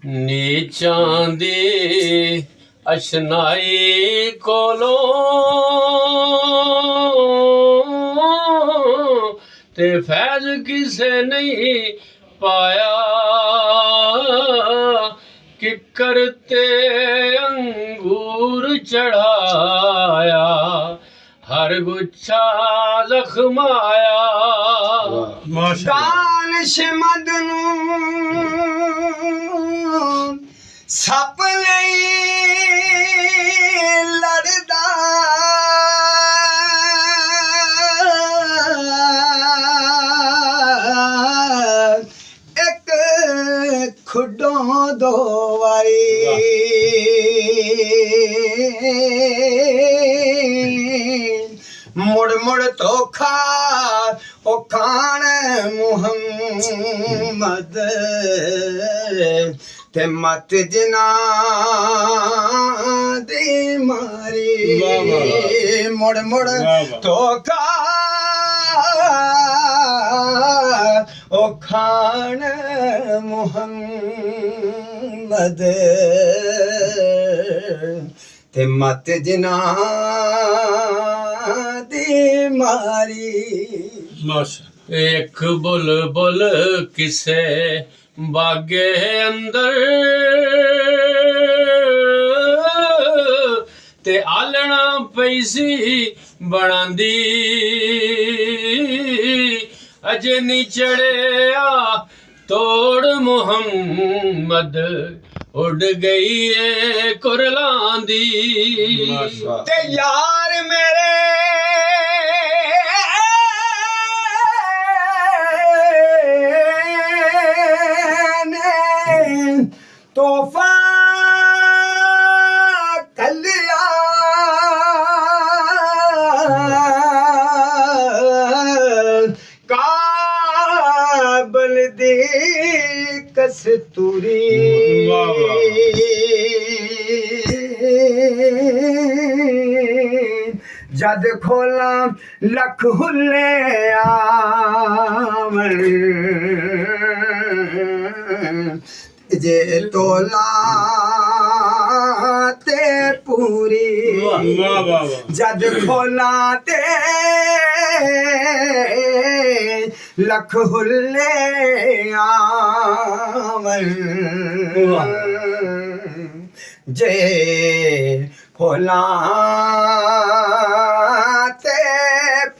नीचां दी अशनाई कोलों ते फैज किसे नहीं पाया कि करते अंगूर चढ़ाया हर गुच्छा जख्माया दानिश मदनू सप नहीं लड़दा एक खुडों दो वारी मुड़ मुड़ तो खा ओ खान मुहम्मद ते मत जना दी मारी मुड़ मुड़ तो खा ओ खान मुहम्मद ते मत जना दी मारी। एक बुलबुल किसे बागे अंदर ते आलना पैसी बनांदी अजे नी चढ़िया तोड़ मुहम्मद उड़ गई है कुरलांदी ते यार मेरे तोहफा कलिया काबल दी कस्तूरी जद खोला लख हुल्ले आवन जे तोला ते पूरी जद खोला ते लख हुल्ले आवन जे खोला ते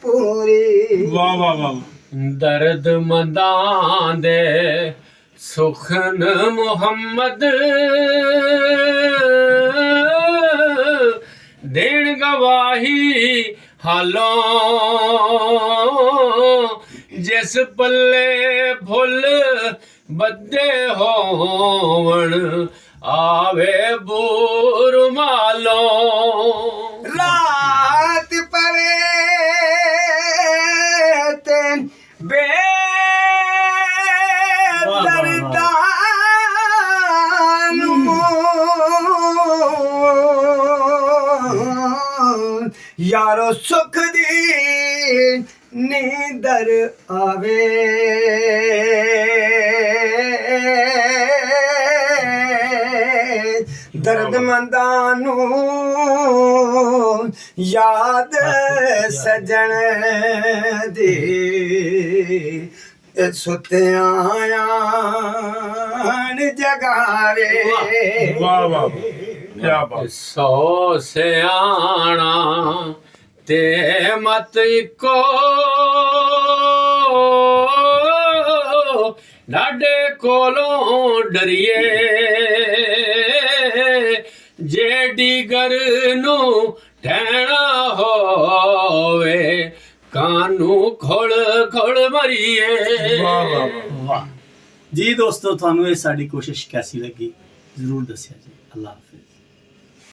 पूरी दर्द मंदां दे सुखन मुहम्मद देन गवाही हालों जिस पल्ले फुल बद्दे होवण आवे बूर मालों रात परे ते बे यारो सुख दी नींदर आवे दर्दमंदानू याद सजन दी सुत्यान जगावे सौ सियाणा ते मत इको डाडे कोलों डरिए जेडी गर नू ठहना होवे कानू खोल खोल मरिए। जी दोस्तों, थानू ये साड़ी कोशिश कैसी लगी जरूर दसिया जी। अल्लाह हाफिज।